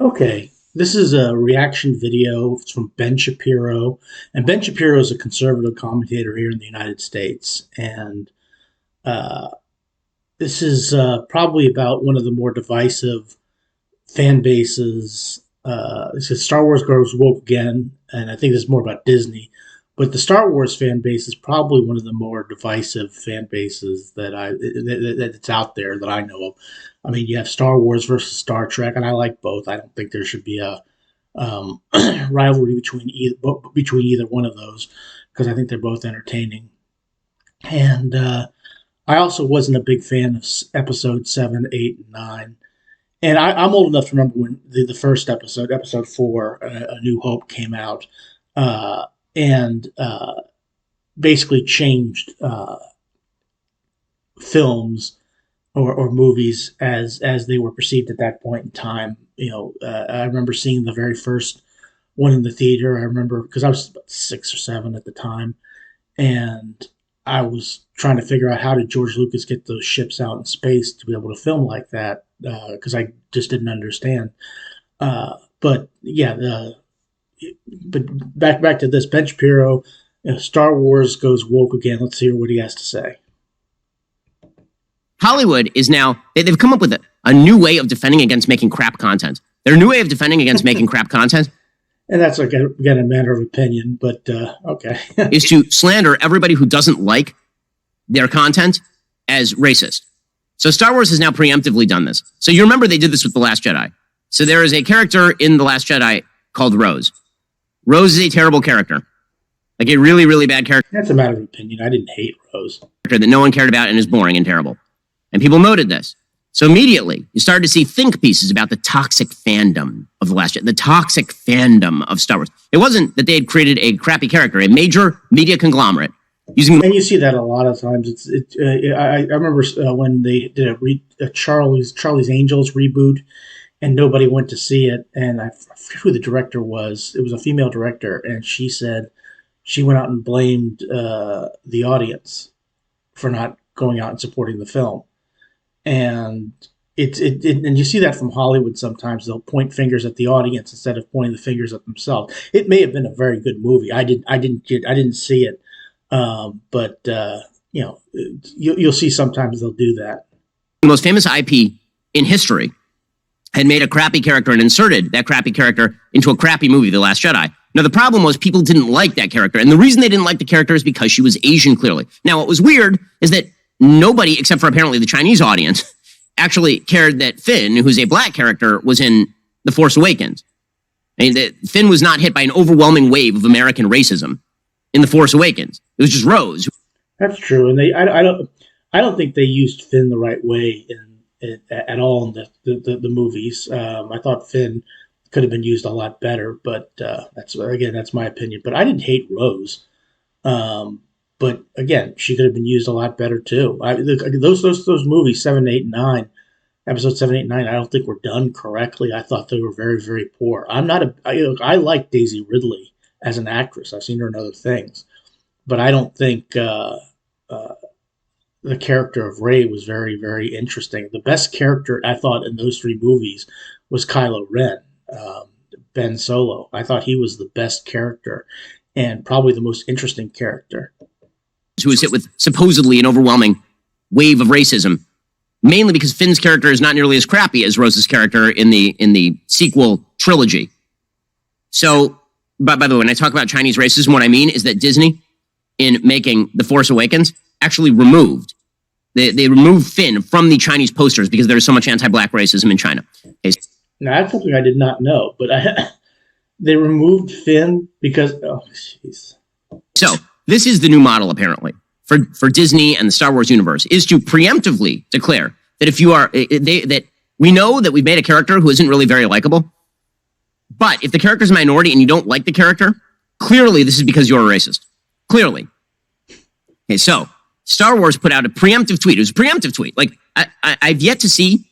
Okay, this is a reaction video from Ben Shapiro, and Ben Shapiro is a conservative commentator here in the United States, and uh, this is probably about one of the more divisive fan bases. It says Star Wars goes woke again, and I think this is more about Disney. But the Star Wars fan base is probably one of the more divisive fan bases that's out there that I know of. I mean, you have Star Wars versus Star Trek, and I like both. I don't think there should be a um, rivalry between either one of those because I think they're both entertaining. And I also wasn't a big fan of episode 7, 8, and 9. And I'm old enough to remember when the first episode, episode 4, A New Hope, came out, and basically changed films or movies as they were perceived at that point in time. I remember seeing the very first one in the theater. I remember because I was about 6 or 7 at the time, and I was trying to figure out how did George Lucas get those ships out in space to be able to film like that because I just didn't understand. But yeah, but back to this Ben Shapiro. Star Wars goes woke again. Let's hear what he has to say. Hollywood is now, they've come up with a new way of defending against making crap content. Their new way of defending against making crap content And that's like again a matter of opinion, but okay. is to slander everybody who doesn't like their content as racist. So Star Wars has now preemptively done this. So you remember they did this with The Last Jedi. So there is a character in The Last Jedi called Rose. Rose is a terrible character. Like a really, really bad character That's a matter of opinion. I didn't hate Rose. that no one cared about and is boring and terrible. And people noted this. So immediately, you started to see think pieces about the toxic fandom of The Last Jedi, the toxic fandom of Star Wars. It wasn't that they had created a crappy character, a major media conglomerate using. And you see that a lot of times. I remember when they did a Charlie's Angels reboot, and nobody went to see it. And I forget who the director was. It was a female director, and she said she went out and blamed the audience for not going out and supporting the film. And and you see that from Hollywood sometimes. They'll point fingers at the audience instead of pointing the fingers at themselves. It may have been a very good movie. I didn't see it, but you'll see sometimes they'll do that. The most famous IP in history had made a crappy character and inserted that crappy character into a crappy movie, The Last Jedi. Now, the problem was people didn't like that character. And the reason they didn't like the character is because she was Asian, clearly. Now, what was weird is that nobody, except for apparently the Chinese audience, actually cared that Finn, who's a black character, was in The Force Awakens. I mean, that Finn was not hit by an overwhelming wave of American racism in The Force Awakens. It was just Rose. That's true, and I don't think they used Finn the right way at all in the movies. I thought Finn could have been used a lot better, but that's my opinion. But I didn't hate Rose. But again, she could have been used a lot better too. Those movies 7, 8, and 9, episode 7, 8, and 9. I don't think were done correctly. I thought they were very, very poor. I like Daisy Ridley as an actress. I've seen her in other things, but I don't think the character of Rey was very, very interesting. The best character I thought in those 3 movies was Kylo Ren, Ben Solo. I thought he was the best character and probably the most interesting character. Who was hit with supposedly an overwhelming wave of racism, mainly because Finn's character is not nearly as crappy as Rose's character in the sequel trilogy. So, by the way, when I talk about Chinese racism, what I mean is that Disney, in making The Force Awakens, actually removed they removed Finn from the Chinese posters because there's so much anti-black racism in China. Okay. Now that's something I did not know, but they removed Finn because jeez. So this is the new model, apparently, for Disney and the Star Wars universe, is to preemptively declare that if you are, that we know that we've made a character who isn't really very likable, but if the character is a minority and you don't like the character, clearly this is because you're a racist. Clearly. Okay, so Star Wars put out a preemptive tweet. It was a preemptive tweet. Like, I've yet to see,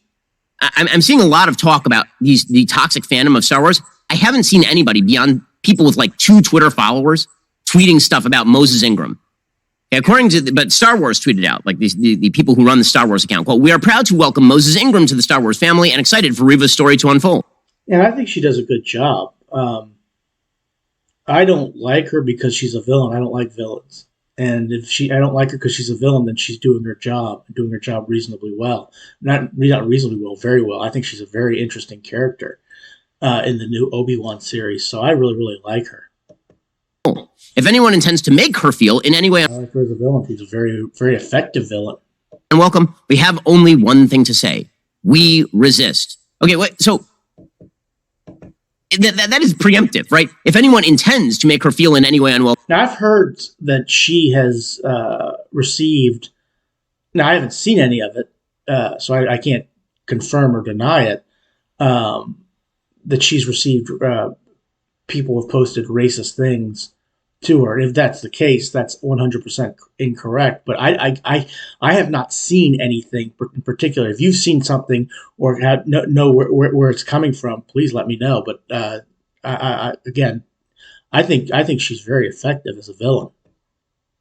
I'm seeing a lot of talk about the toxic fandom of Star Wars. I haven't seen anybody beyond people with like 2 Twitter followers tweeting stuff about Moses Ingram. Okay, but Star Wars tweeted out, like the people who run the Star Wars account, quote, "We are proud to welcome Moses Ingram to the Star Wars family and excited for Reva's story to unfold." And I think she does a good job. I don't like her because she's a villain. I don't like villains. And if I don't like her because she's a villain, then she's doing her job reasonably well. Not reasonably well, very well. I think she's a very interesting character in the new Obi-Wan series. So I really, really like her. If anyone intends to make her feel in any way I like her as a villain. She's a very, very effective villain. unwelcome, we have only one thing to say. We resist. Okay, wait, so that is preemptive, right? If anyone intends to make her feel in any way unwelcome. Now, I've heard that she has received. Now, I haven't seen any of it, so I can't confirm or deny it. That she's received people have posted racist things to her. If that's the case, that's 100% incorrect. But I have not seen anything in particular. If you've seen something or know where it's coming from, please let me know. But again, I think she's very effective as a villain.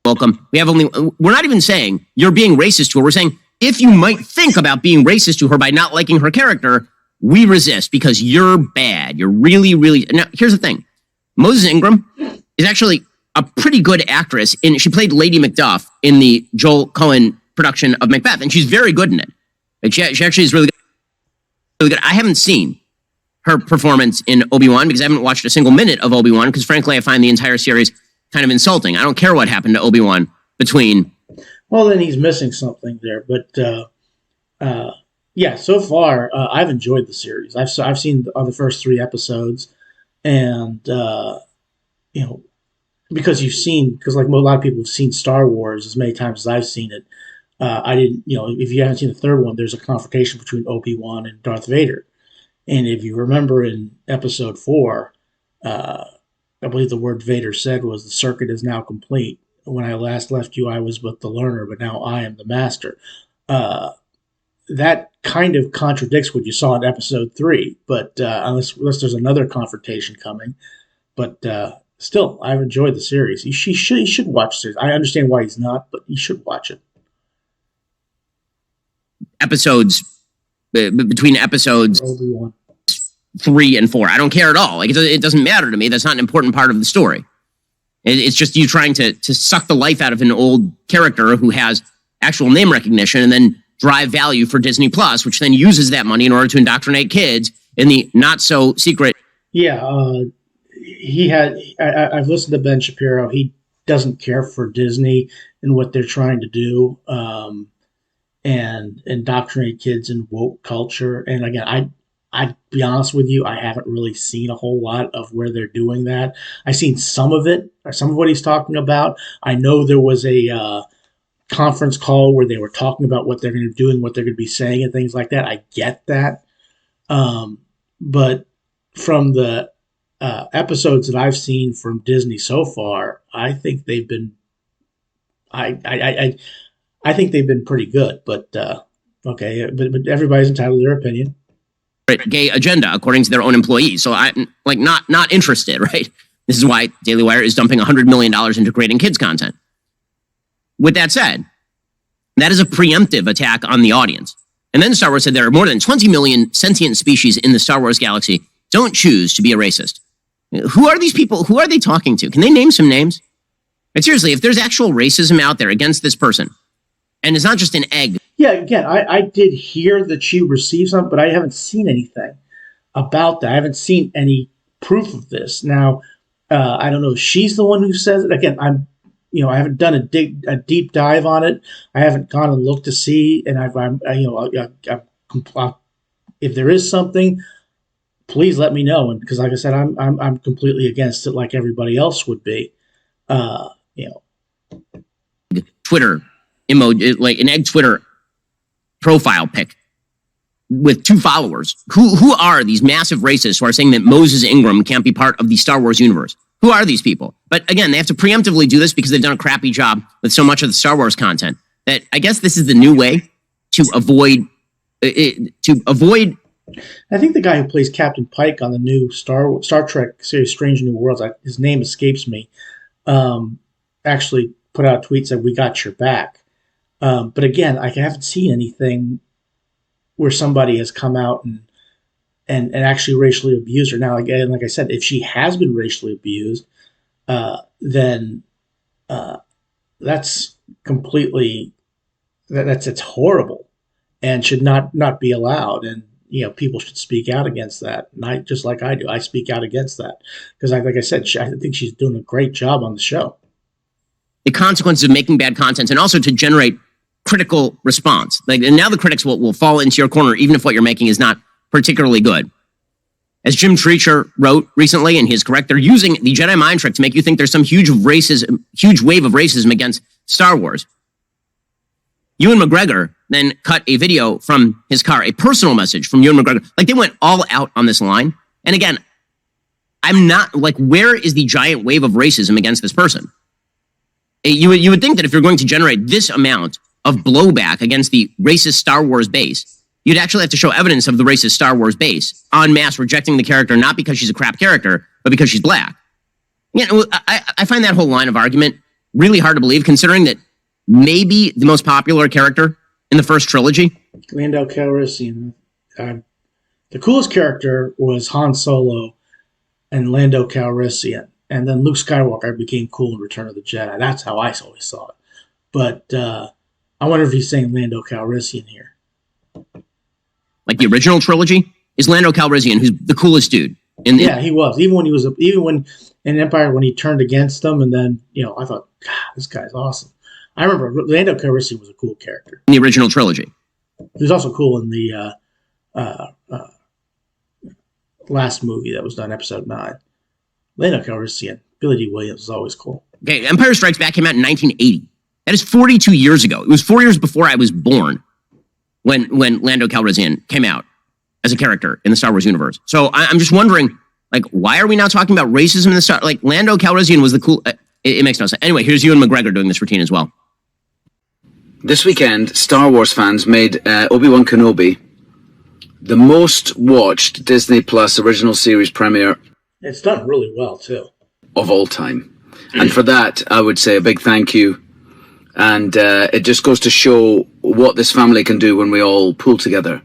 Welcome. We're not even saying you're being racist to her. We're saying if you might think about being racist to her by not liking her character, we resist because you're bad. You're really, really. Now, here's the thing. Moses Ingram is actually a pretty good actress. She played Lady Macduff in the Joel Cohen production of Macbeth, and she's very good in it. Like she actually is really good. Really good. I haven't seen her performance in Obi-Wan because I haven't watched a single minute of Obi-Wan because, frankly, I find the entire series kind of insulting. I don't care what happened to Obi-Wan between. Well, then he's missing something there. But yeah, so far I've enjoyed the series. I've seen the first 3 episodes, and because like a lot of people have seen Star Wars as many times as I've seen it. I didn't, if you haven't seen the third one, there's a confrontation between Obi-Wan and Darth Vader, and if you remember in Episode 4, I believe the word Vader said was, "The circuit is now complete. When I last left you, I was but the learner, but now I am the master." That kind of contradicts what you saw in Episode 3, but unless there's another confrontation coming. But still, I've enjoyed the series. He should watch the series. I understand why he's not, but he should watch it. Episodes between episodes Obi-Wan. 3 and 4. I don't care at all. Like it doesn't matter to me. That's not an important part of the story. It's just you trying to suck the life out of an old character who has actual name recognition and then drive value for Disney Plus, which then uses that money in order to indoctrinate kids in the not so secret. Yeah, I've listened to Ben Shapiro. He doesn't care for Disney and what they're trying to do, and indoctrinate kids in woke culture. And again, I'd be honest with you, I haven't really seen a whole lot of where they're doing that. I've seen some of it, or some of what he's talking about. I know there was a conference call where they were talking about what they're going to do and what they're going to be saying and things like that. I get that. But from the episodes that I've seen from Disney so far, I think they've been, I think they've been pretty good. But okay, but everybody's entitled to their opinion. Gay agenda, according to their own employees. So I'm like not interested, right? This is why Daily Wire is dumping $100 million into creating kids content. With that said, that is a preemptive attack on the audience. And then Star Wars said there are more than 20 million sentient species in the Star Wars galaxy. Don't choose to be a racist. Who are these people? Who are they talking to? Can they name some names? But seriously, if there's actual racism out there against this person, and it's not just an egg. Yeah, again, I did hear that she received something, but I haven't seen anything about that. I haven't seen any proof of this. Now, I don't know if she's the one who says it. Again, I haven't done a deep dive on it. I haven't gone and looked to see, and if there is something, please let me know. And because, like I said, I'm completely against it, like everybody else would be. Twitter emoji, like an egg Twitter profile pic with 2 followers. Who are these massive racists who are saying that Moses Ingram can't be part of the Star Wars universe? Who are these people? But again, they have to preemptively do this because they've done a crappy job with so much of the Star Wars content that I guess this is the new way to avoid. I think the guy who plays Captain Pike on the new Star Trek series, Strange New Worlds, his name escapes me, actually put out a tweet said, "We got your back." But again, I haven't seen anything where somebody has come out and actually racially abused her. Now, again, like I said, if she has been racially abused, then that's completely that's it's horrible and should not be allowed. And people should speak out against that. And just like I do, I speak out against that because, like I said, I think she's doing a great job on the show. The consequences of making bad content, and also to generate critical response. And now the critics will fall into your corner, even if what you're making is not particularly good. As Jim Treacher wrote recently, and he's correct, they're using the Jedi mind trick to make you think there's some huge wave of racism against Star Wars. Ewan McGregor then cut a video from his car, a personal message from Ewan McGregor. They went all out on this line. And again, I'm not where is the giant wave of racism against this person? You would think that if you're going to generate this amount of blowback against the racist Star Wars base, you'd actually have to show evidence of the racist Star Wars base en masse rejecting the character, not because she's a crap character, but because she's black. I find that whole line of argument really hard to believe, considering that maybe the most popular character in the first trilogy, Lando Calrissian. The coolest character was Han Solo and Lando Calrissian. And then Luke Skywalker became cool in Return of the Jedi. That's how I always saw it. But I wonder if he's saying Lando Calrissian here. Like the original trilogy is Lando Calrissian, who's the coolest dude. Yeah, he was. Even when in Empire, when he turned against them, and then I thought, God, this guy's awesome. I remember Lando Calrissian was a cool character in the original trilogy. He was also cool in the last movie that was done, Episode 9. Lando Calrissian, Billy D. Williams is always cool. Okay, Empire Strikes Back came out in 1980. That is 42 years ago. It was 4 years before I was born when Lando Calrissian came out as a character in the Star Wars universe. So I'm just wondering, why are we now talking about racism in the Star? Lando Calrissian was the cool. It makes no sense. Anyway, here's Ewan McGregor doing this routine as well. This weekend, Star Wars fans made Obi-Wan Kenobi the most watched Disney Plus original series premiere. It's done really well, too. Of all time. And for that, I would say a big thank you. And it just goes to show what this family can do when we all pull together.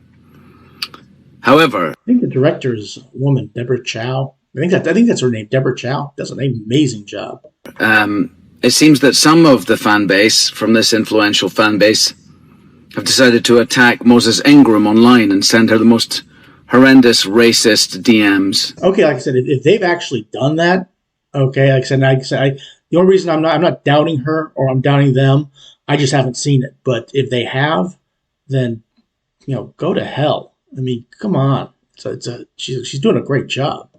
However, I think the director is a woman, Deborah Chow. I think that's her name, Deborah Chow. Does an amazing job. It seems that some of the fan base from this influential fan base have decided to attack Moses Ingram online and send her the most horrendous racist DMs. Okay, like I said, if they've actually done that, okay, like I said, the only reason I'm not doubting her or I'm doubting them, I just haven't seen it. But if they have, then go to hell. I mean, come on. She's doing a great job.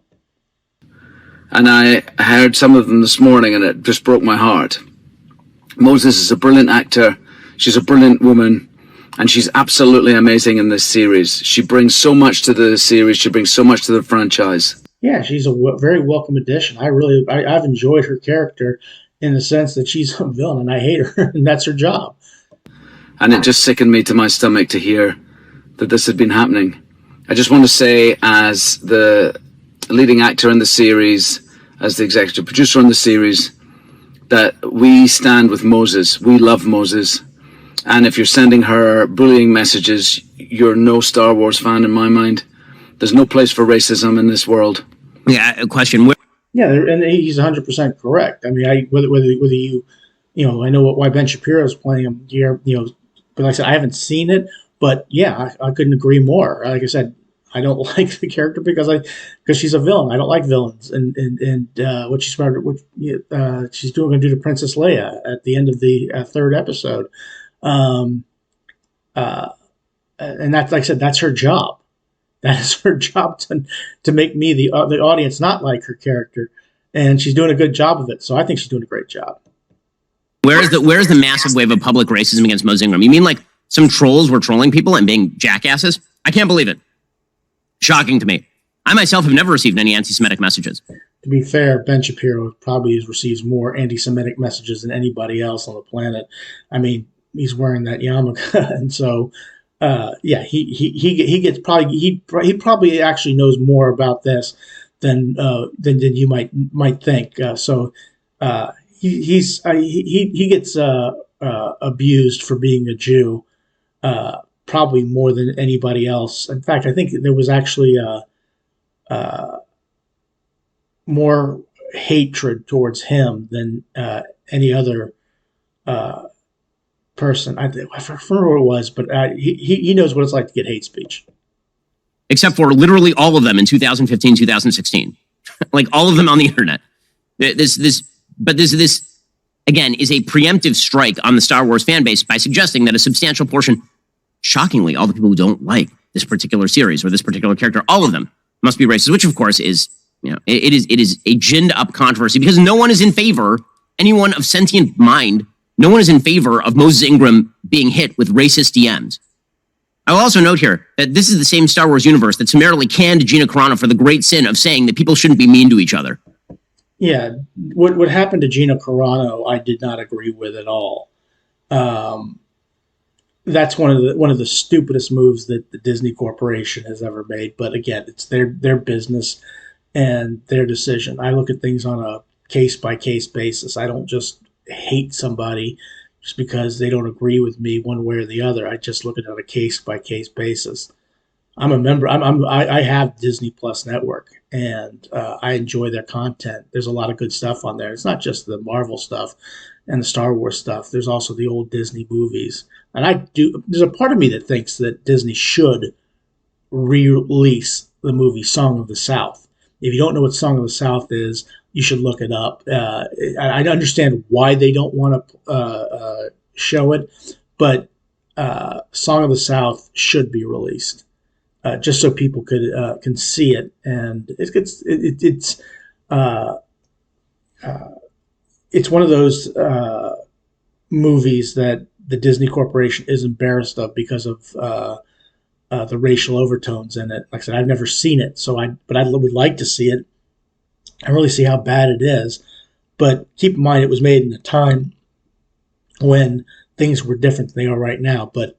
And I heard some of them this morning, and it just broke my heart. Moses is a brilliant actor. She's a brilliant woman. And she's absolutely amazing in this series. She brings so much to the series. She brings so much to the franchise. Yeah, she's a very welcome addition. I've enjoyed her character in the sense that she's a villain and I hate her, and that's her job. And it just sickened me to my stomach to hear that this had been happening. I just want to say, as the leading actor in the series, as the executive producer on the series, that we stand with Moses. We love Moses. And if you're sending her bullying messages, you're no Star Wars fan in my mind. There's no place for racism in this world. Yeah, a question. Yeah, and he's 100% correct. I mean, whether you, I know why Ben Shapiro is playing him here, but like I said, I haven't seen it. But yeah, I couldn't agree more. Like I said, I don't like the character because she's a villain. I don't like villains, and what she's going to do to Princess Leia at the end of the third episode. And that's, like I said, that's her job. That is her job to make me the audience not like her character, and she's doing a good job of it. So I think she's doing a great job. Where's the massive wave of public racism against Moses Ingram? You mean some trolls were trolling people and being jackasses? I can't believe it. Shocking to me. I myself have never received any anti-Semitic messages. To be fair, Ben Shapiro probably receives more anti-Semitic messages than anybody else on the planet. I mean, he's wearing that yarmulke, and so yeah, he gets he probably actually knows more about this than you might think. He gets abused for being a Jew, probably more than anybody else. In fact, I think there was actually more hatred towards him than any other person. I remember what it was, but he knows what it's like to get hate speech. Except for literally all of them in 2015, 2016. Like all of them on the internet. This again is a preemptive strike on the Star Wars fan base by suggesting that a substantial portion, shockingly, all the people who don't like this particular series or this particular character, all of them must be racist, which of course is, it is a ginned up controversy because no one is in favor, anyone of sentient mind, no one is in favor of Moses Ingram being hit with racist DMs. I will also note here that this is the same Star Wars universe that summarily canned Gina Carano for the great sin of saying that people shouldn't be mean to each other. Yeah, what happened to Gina Carano, I did not agree with at all. That's one of the stupidest moves that the Disney Corporation has ever made. But again, it's their business and their decision. I look at things on a case by case basis. I don't just hate somebody just because they don't agree with me one way or the other. I just look at it on a case by case basis. I'm a member. I have Disney Plus Network, and I enjoy their content. There's a lot of good stuff on there. It's not just the Marvel stuff and the Star Wars stuff. There's also the old Disney movies, and there's a part of me that thinks that Disney should re-release the movie Song of the South. If you don't know what Song of the South is, you should look it up. I understand why they don't want to show it, but Song of the South should be released. Just so people can see it, and it's one of those movies that the Disney Corporation is embarrassed of because of the racial overtones in it. Like I said, I've never seen it, but I would like to see it. I really see how bad it is, but keep in mind it was made in a time when things were different than they are right now. But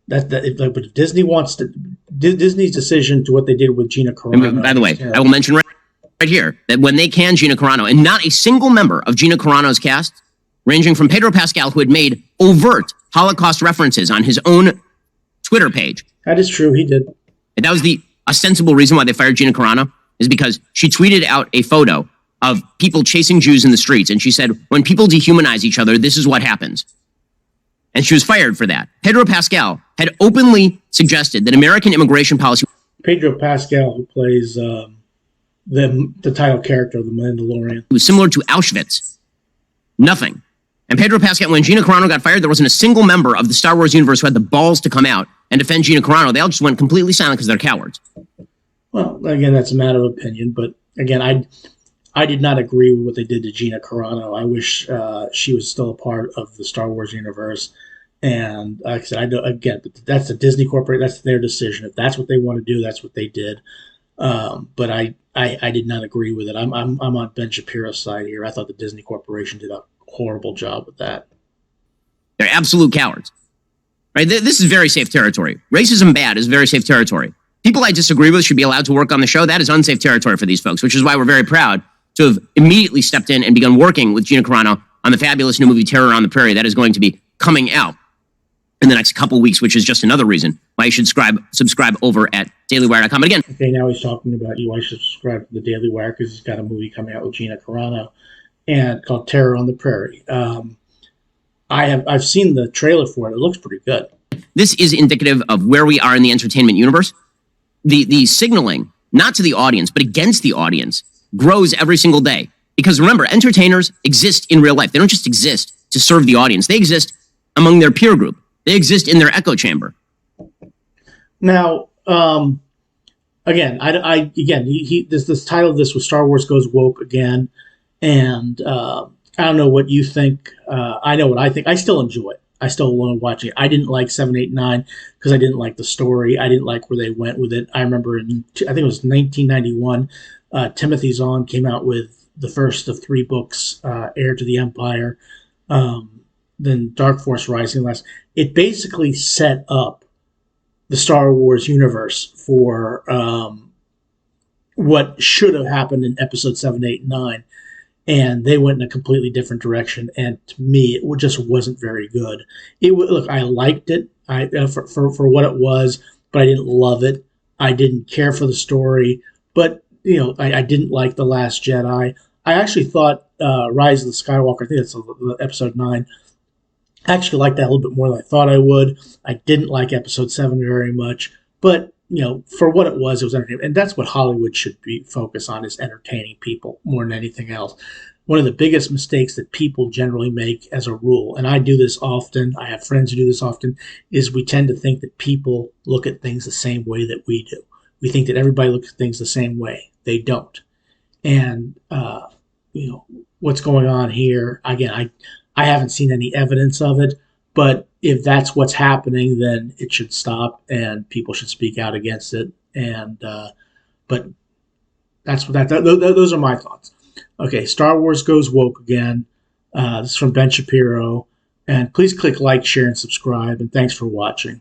but if Disney wants to, Disney's decision to what they did with Gina Carano. And by the way, I will mention right here that when they canned Gina Carano, and not a single member of Gina Carano's cast, ranging from Pedro Pascal, who had made overt Holocaust references on his own Twitter page. That is true, he did. And that was the ostensible reason why they fired Gina Carano, is because she tweeted out a photo of people chasing Jews in the streets, and she said, when people dehumanize each other, this is what happens. And she was fired for that. Pedro Pascal had openly suggested that American immigration policy... Pedro Pascal, who plays the title character of The Mandalorian, was similar to Auschwitz. Nothing. And Pedro Pascal, when Gina Carano got fired, there wasn't a single member of the Star Wars universe who had the balls to come out and defend Gina Carano. They all just went completely silent because they're cowards. Well, again, that's a matter of opinion. But again, I did not agree with what they did to Gina Carano. I wish she was still a part of the Star Wars universe. And like I said, but that's the Disney Corporation. That's their decision. If that's what they want to do, that's what they did. But I did not agree with it. I'm on Ben Shapiro's side here. I thought the Disney Corporation did a horrible job with that. They're absolute cowards. Right? This is very safe territory. Racism bad is very safe territory. People I disagree with should be allowed to work on the show. That is unsafe territory for these folks, which is why we're very proud to have immediately stepped in and begun working with Gina Carano on the fabulous new movie Terror on the Prairie that is going to be coming out in the next couple weeks, which is just another reason why you should subscribe over at dailywire.com. But again, okay, now he's talking about you. I should subscribe to the Daily Wire because he's got a movie coming out with Gina Carano and called Terror on the Prairie. I've seen the trailer for it. It looks pretty good. This is indicative of where we are in the entertainment universe. The signaling, not to the audience, but against the audience, grows every single day. Because remember, entertainers exist in real life. They don't just exist to serve the audience. They exist among their peer group. They exist in their echo chamber. Now, again, this title of this was Star Wars Goes Woke Again, and I don't know what you think. I know what I think. I still enjoy it. I still want to watch it. I didn't like 7, 8, 9 because I didn't like the story. I didn't like where they went with it. I remember I think it was 1991, Timothy Zahn came out with the first of 3 books, Heir to the Empire, then Dark Force Rising. It basically set up the Star Wars universe for what should have happened in episode 7, 8, and 9. And they went in a completely different direction. And to me, it just wasn't very good. Look, I liked it for what it was, but I didn't love it. I didn't care for the story. But I didn't like The Last Jedi. I actually thought Rise of the Skywalker, I think that's episode 9. I actually liked that a little bit more than I thought I would. I didn't like episode 7 very much, but for what it was entertaining, and that's what Hollywood should be focused on, is entertaining people more than anything else. One of the biggest mistakes that people generally make as a rule, and I do this often, I have friends who do this often, is we tend to think that people look at things the same way that we do. We think that everybody looks at things the same way. They don't. And what's going on here, again, I haven't seen any evidence of it, but if that's what's happening, then it should stop and people should speak out against it. And but that's what those are my thoughts. Okay, Star Wars goes woke again. This is from Ben Shapiro, and please click like, share, and subscribe. And thanks for watching.